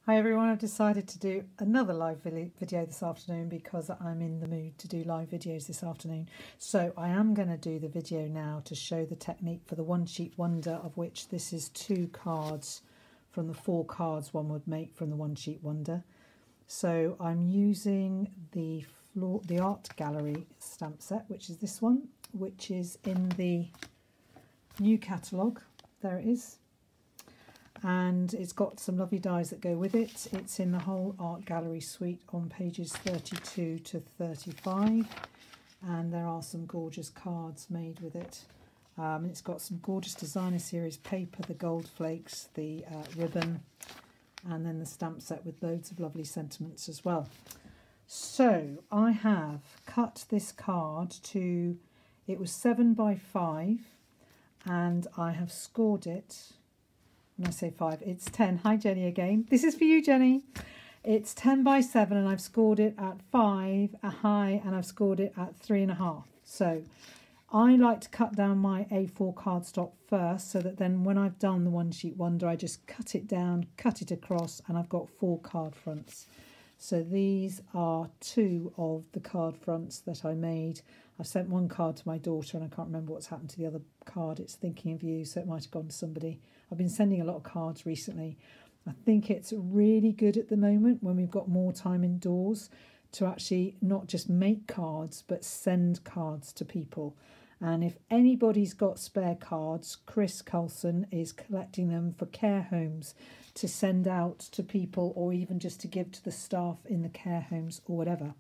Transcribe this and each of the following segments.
Hi everyone, I've decided to do another live video this afternoon because I'm in the mood to do live videos this afternoon. So I am going to do the video now to show the technique for the One Sheet Wonder, of which this is 2 cards from the 4 cards one would make from the One Sheet Wonder. So I'm using the Art Gallery stamp set, which is this one, which is in the new catalogue. There it is. And it's got some lovely dies that go with it. It's in the whole Art Gallery suite on pages 32 to 35, and there are some gorgeous cards made with it. It's got some gorgeous designer series paper, the gold flakes, the ribbon, and then the stamp set with loads of lovely sentiments as well. So I have cut this card to, it was 7 by 5, and I have scored it. When I say 5, it's 10. Hi Jenny again. This is for you, Jenny. It's 10 by 7 and I've scored it at 5 high, and I've scored it at 3.5. So I like to cut down my A4 cardstock first, so that then when I've done the One Sheet Wonder, I just cut it down, cut it across, and I've got 4 card fronts. So these are 2 of the card fronts that I made. I've sent 1 card to my daughter and I can't remember what's happened to the other card. It's thinking of you, so it might have gone to somebody. I've been sending a lot of cards recently. I think it's really good at the moment when we've got more time indoors to actually not just make cards but send cards to people. And if anybody's got spare cards, Chris Coulson is collecting them for care homes to send out to people, or even just to give to the staff in the care homes or whatever.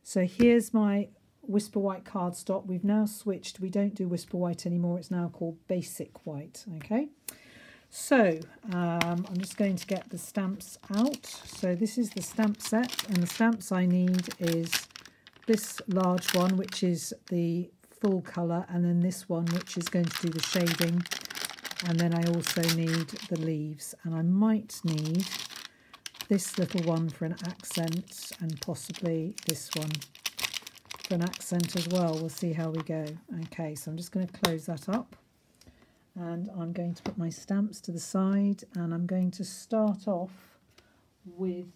So here's my Whisper White cardstock. We've now switched. We don't do Whisper White anymore. It's now called Basic White. Okay. So I'm just going to get the stamps out. So this is the stamp set, and the stamps I need is this large one, which is the full colour, and then this one, which is going to do the shading, and then I also need the leaves, and I might need this little one for an accent, and possibly this one for an accent as well. We'll see how we go. Okay, so I'm just going to close that up, and I'm going to put my stamps to the side, and I'm going to start off with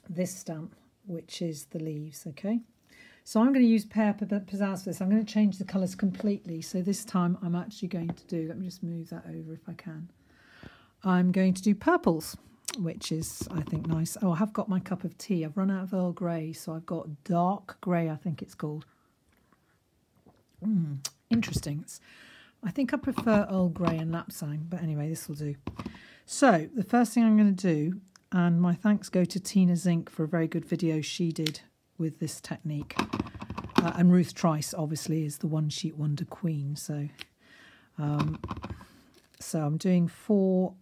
this stamp, which is the leaves. Okay, so I'm going to use Pear Pizzazz for this. I'm going to change the colours completely. So this time I'm actually going to do, let me just move that over if I can. I'm going to do purples, which is, I think, nice. Oh, I have got my cup of tea. I've run out of Earl Grey, so I've got dark grey, I think it's called. Interesting. I think I prefer Earl Grey and Lapsang, but anyway, this will do. So the first thing I'm going to do, and my thanks go to Tina Zink for a very good video she did with this technique. And Ruth Trice, obviously, is the One Sheet Wonder queen. So I'm doing 4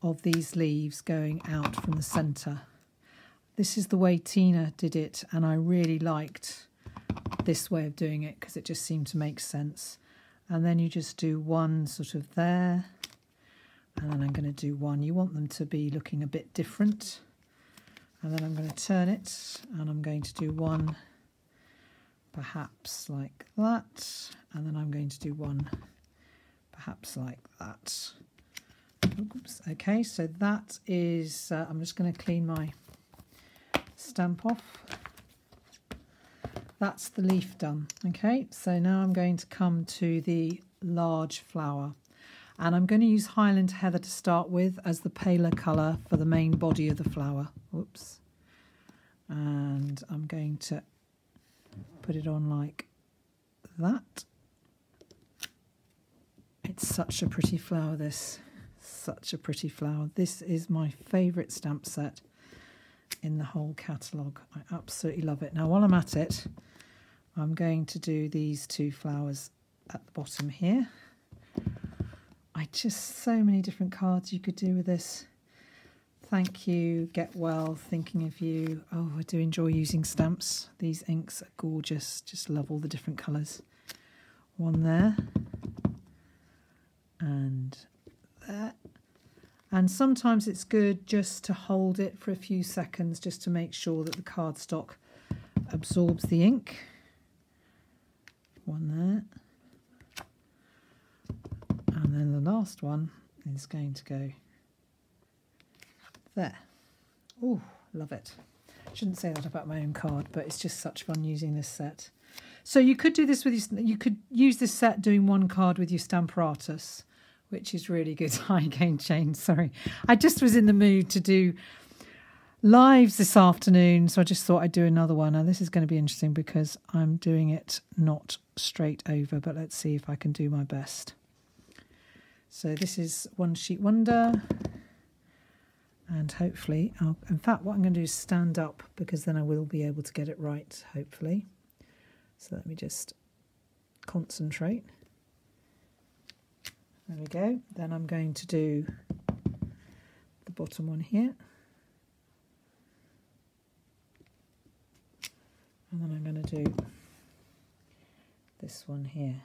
of these leaves going out from the centre. This is the way Tina did it, and I really liked this way of doing it because it just seemed to make sense. And then you just do 1 sort of there, and then I'm going to do 1. You want them to be looking a bit different. And then I'm going to turn it, and I'm going to do 1 perhaps like that, and then I'm going to do 1 perhaps like that. Oops. Okay, so that is, I'm just going to clean my stamp off. That's the leaf done. Okay, so now I'm going to come to the large flower, and I'm going to use Highland Heather to start with as the paler colour for the main body of the flower. Whoops. And I'm going to put it on like that. It's such a pretty flower, this. Such a pretty flower. This is my favourite stamp set in the whole catalogue. I absolutely love it. Now, while I'm at it, I'm going to do these 2 flowers at the bottom here. So many different cards you could do with this. Thank you, Get Well, Thinking of You. Oh, I do enjoy using stamps. These inks are gorgeous. Just love all the different colours. 1 there. And there. And sometimes it's good just to hold it for a few seconds just to make sure that the cardstock absorbs the ink. 1 there. And then the last one is going to go There. Oh, love it. Shouldn't say that about my own card, but it's just such fun using this set. So you could do this with you could use this set doing one card with your Stamparatus, which is really good. Hi again, Jane. Sorry. I just was in the mood to do lives this afternoon, so I just thought I'd do another one. Now this is going to be interesting because I'm doing it not straight over, but let's see if I can do my best. So this is One Sheet Wonder. And hopefully, in fact, what I'm going to do is stand up because then I will be able to get it right, hopefully. So let me just concentrate. There we go. Then I'm going to do the bottom one here. And then I'm going to do this one here.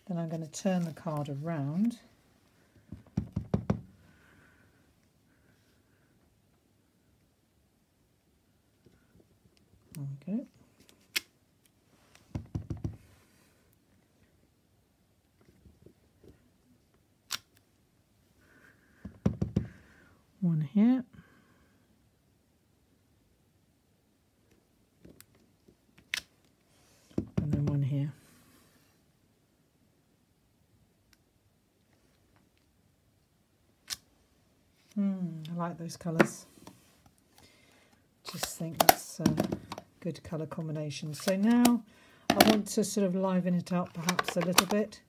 Then I'm going to turn the card around. There we go. One here. And then one here. I like those colours. Just think that's a good colour combination. So now I want to sort of liven it up perhaps a little bit.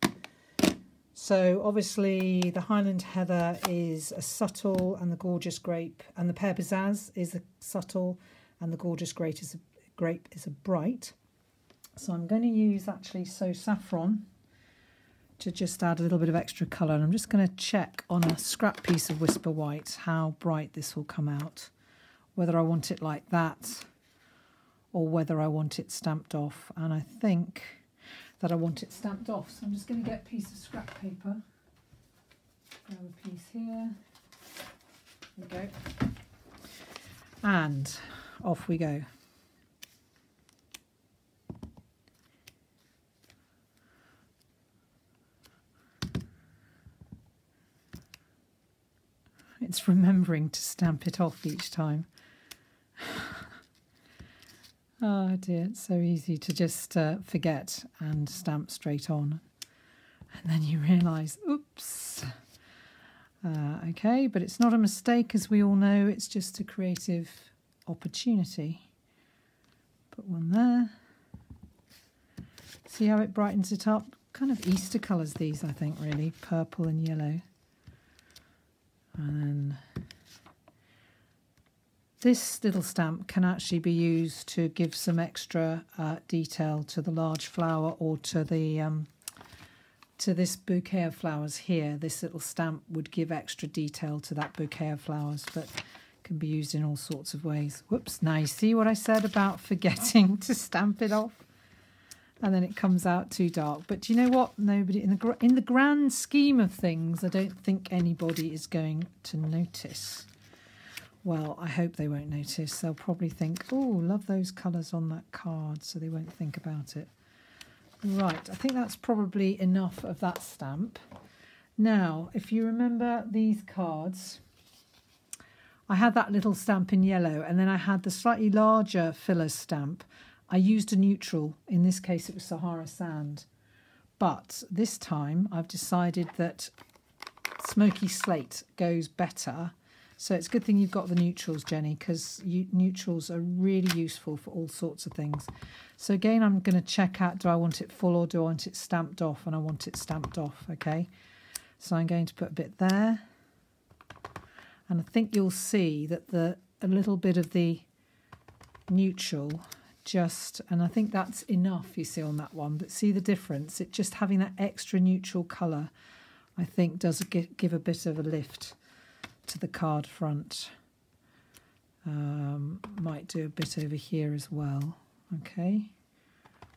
So obviously the Highland Heather is a subtle and the Gorgeous Grape, and the Pear Pizzazz is a subtle and the Gorgeous Grape is a bright. So I'm going to use actually So Saffron to just add a little bit of extra colour, and I'm just going to check on a scrap piece of Whisper White how bright this will come out, whether I want it like that or whether I want it stamped off. And I think that I want it stamped off, so I'm just going to get a piece of scrap paper, grab a piece here, there we go, and off we go. It's remembering to stamp it off each time. Oh dear, it's so easy to just forget and stamp straight on. And then you realise, oops. Okay, but it's not a mistake, as we all know, it's just a creative opportunity. Put one there. See how it brightens it up? Kind of Easter colours these, I think, really. Purple and yellow. And then this little stamp can actually be used to give some extra detail to the large flower, or to the to this bouquet of flowers here. This little stamp would give extra detail to that bouquet of flowers, but can be used in all sorts of ways. Whoops, now you see what I said about forgetting to stamp it off? And then it comes out too dark. But do you know what? Nobody, in the grand scheme of things, I don't think anybody is going to notice. Well, I hope they won't notice. They'll probably think, oh, love those colours on that card, so they won't think about it. Right, I think that's probably enough of that stamp. Now, if you remember these cards, I had that little stamp in yellow, and then I had the slightly larger filler stamp. I used a neutral. In this case, it was Sahara Sand. But this time, I've decided that Smoky Slate goes better. So it's a good thing you've got the neutrals, Jenny, because neutrals are really useful for all sorts of things. So again, I'm going to check out, do I want it full or do I want it stamped off? And I want it stamped off, okay? So I'm going to put a bit there. And I think you'll see that a little bit of the neutral and I think that's enough, you see, on that one. But see the difference? It just having that extra neutral colour, I think, does give a bit of a lift to the card front. Might do a bit over here as well, okay?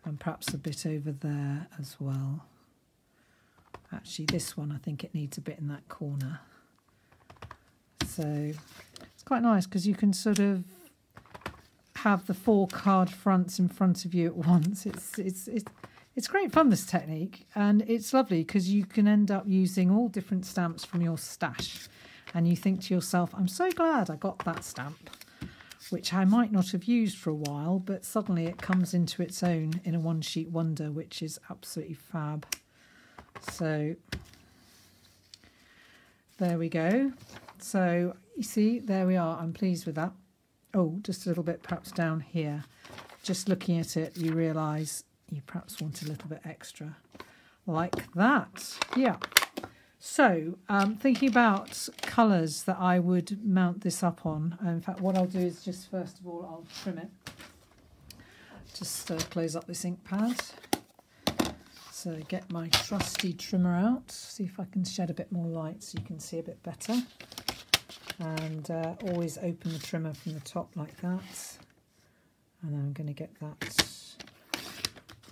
And perhaps a bit over there as well. Actually, this one, I think it needs a bit in that corner. So it's quite nice because you can sort of have the 4 card fronts in front of you at once. It's great fun, this technique, and it's lovely because you can end up using all different stamps from your stash. and you think to yourself, I'm so glad I got that stamp, which I might not have used for a while, but suddenly it comes into its own in a one sheet wonder, which is absolutely fab. So there we go. So you see, there we are. I'm pleased with that. Oh, just a little bit perhaps down here. Just looking at it, you realise you perhaps want a little bit extra like that. Yeah. So thinking about colours that I would mount this up on. In fact, what I'll do is just first of all, I'll trim it. Just close up this ink pad. So get my trusty trimmer out. See if I can shed a bit more light so you can see a bit better. And always open the trimmer from the top like that. And I'm going to get that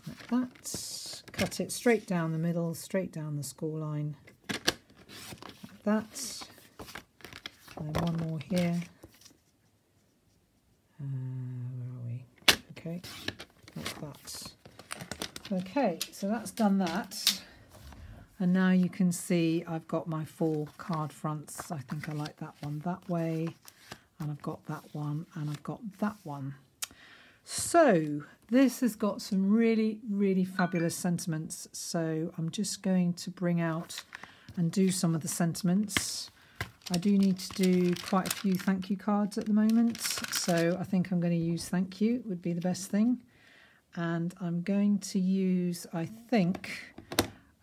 like that. Cut it straight down the middle, straight down the score line. Like that. And then one more here. Where are we? Okay, like that. Okay, so that's done that. And now you can see I've got my 4 card fronts. I think I like that one that way. And I've got that one and I've got that one. So this has got some really, really fabulous sentiments. So I'm just going to bring out and do some of the sentiments. I do need to do quite a few thank you cards at the moment. So I think I'm going to use thank you would be the best thing. And I'm going to use, I think,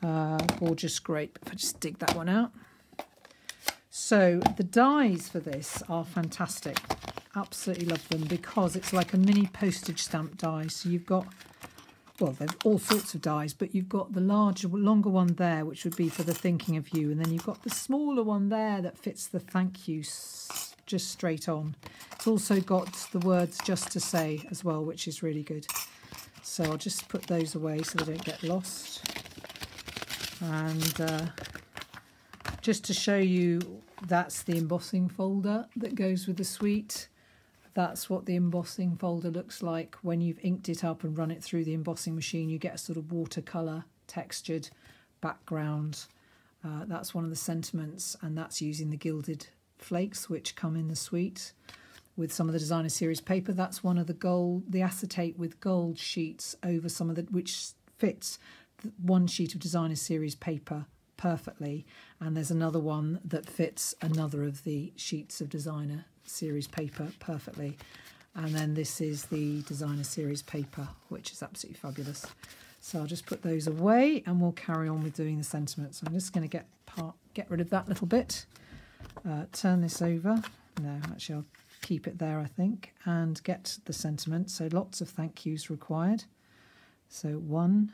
Gorgeous Grape. If I just dig that one out. So the dies for this are fantastic. Absolutely love them because it's like a mini postage stamp die. So you've got, well, there's all sorts of dies, but you've got the larger, longer one there, which would be for the thinking of you. And then you've got the smaller one there that fits the thank you just straight on. It's also got the words just to say as well, which is really good. So I'll just put those away so they don't get lost. And just to show you, that's the embossing folder that goes with the suite. That's what the embossing folder looks like when you've inked it up and run it through the embossing machine. You get a sort of watercolour textured background. That's one of the sentiments, and that's using the gilded flakes which come in the suite with some of the designer series paper. That's one of the gold, the acetate with gold sheets over some of the, which fits one sheet of designer series paper perfectly, and there's another one that fits another of the sheets of designer series paper perfectly, and then this is the designer series paper, which is absolutely fabulous. So I'll just put those away and we'll carry on with doing the sentiments. I'm just going to get rid of that little bit, turn this over. No, actually I'll keep it there, I think, and get the sentiment. So lots of thank yous required. So 1,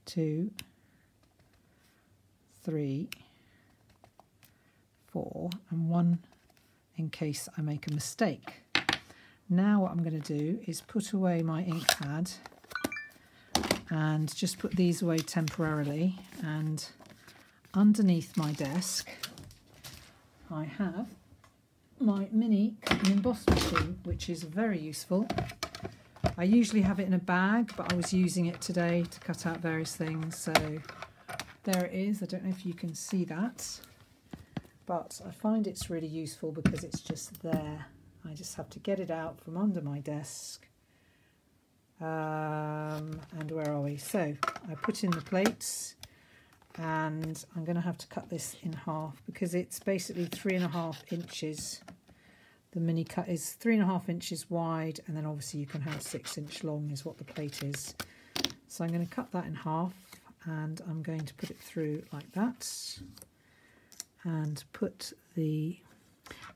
2, 3, 4, and 1 in case I make a mistake. Now what I'm going to do is put away my ink pad and just put these away temporarily, and underneath my desk I have my mini cut and emboss machine, which is very useful. I usually have it in a bag, but I was using it today to cut out various things, so there it is. I don't know if you can see that, but I find it's really useful because it's just there. I just have to get it out from under my desk. And where are we? So I put in the plates, and I'm going to have to cut this in half because it's basically 3.5 inches. The mini cut is 3.5 inches wide, and then obviously you can have 6-inch long is what the plate is. So I'm going to cut that in half, and I'm going to put it through like that, and put the...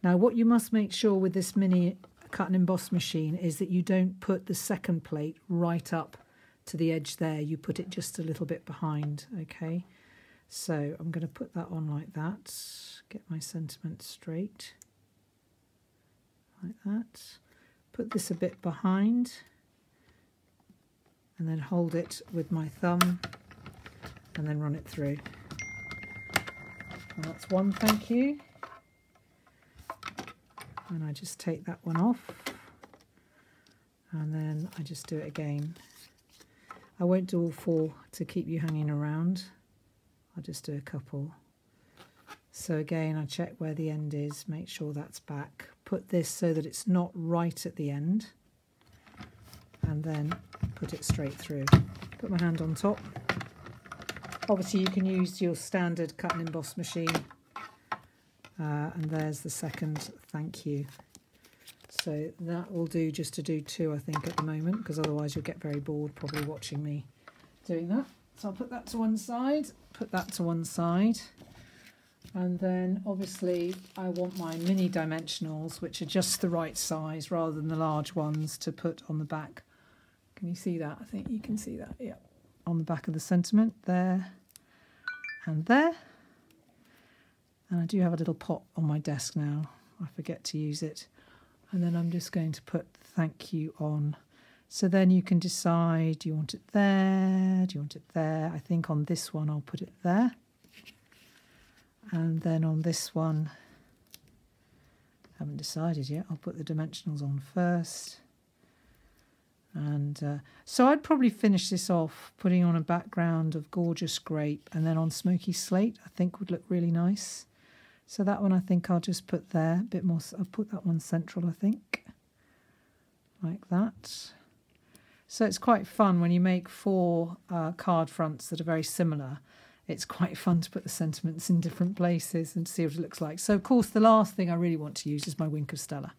Now what you must make sure with this mini cut and emboss machine is that you don't put the second plate right up to the edge there. You put it just a little bit behind, okay? So I'm going to put that on like that, get my sentiment straight, like that. Put this a bit behind, and then hold it with my thumb, and then run it through. And that's one thank you. And I just take that one off, and then I just do it again. I won't do all 4 to keep you hanging around. I'll just do a couple. So again, I check where the end is, make sure that's back. Put this so that it's not right at the end, and then put it straight through. Put my hand on top. Obviously you can use your standard cut and emboss machine. And there's the second thank you. So that will do just to do 2, I think, at the moment, because otherwise you'll get very bored probably watching me doing that. So I'll put that to one side, put that to one side. And then obviously I want my mini dimensionals, which are just the right size rather than the large ones, to put on the back. Can you see that? I think you can see that, yeah. On the back of the sentiment, there and there. And I do have a little pot on my desk now. I forget to use it. And then I'm just going to put thank you on. So then you can decide, do you want it there? Do you want it there? I think on this one I'll put it there. And then on this one, I haven't decided yet. I'll put the dimensionals on first. And so I'd probably finish this off putting on a background of gorgeous grape, and then on smoky slate I think would look really nice. So that one I think I'll just put there, a bit more. I'll put that one central, I think, like that. So it's quite fun when you make 4 card fronts that are very similar. It's quite fun to put the sentiments in different places and see what it looks like. So of course the last thing I really want to use is my Wink of Stella.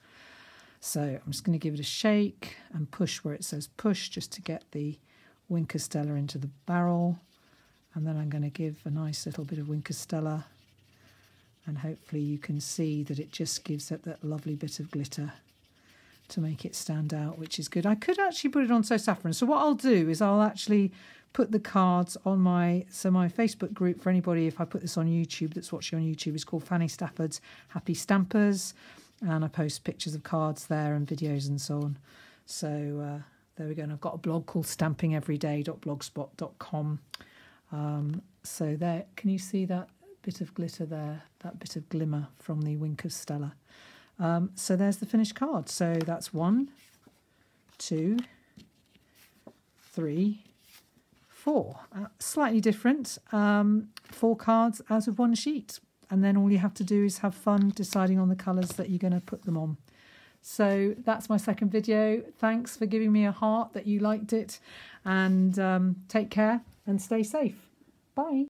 So I'm just going to give it a shake and push where it says push, just to get the Wink of Stella into the barrel. And then I'm going to give a nice little bit of Wink of Stella. And hopefully you can see that it just gives it that lovely bit of glitter to make it stand out, which is good. I could actually put it on So Saffron. So what I'll do is I'll actually put the cards on my Facebook group for anybody. If I put this on YouTube, that's watching on YouTube, is called Fanny Stafford's Happy Stampers. And I post pictures of cards there and videos and so on. So there we go. And I've got a blog called stampingeveryday.blogspot.com. So there, can you see that bit of glitter there? That bit of glimmer from the Wink of Stella. So there's the finished card. So that's 1, 2, 3, 4. Slightly different. 4 cards out of 1 sheet. And then all you have to do is have fun deciding on the colours that you're going to put them on. So that's my second video. Thanks for giving me a heart that you liked it. And take care and stay safe. Bye.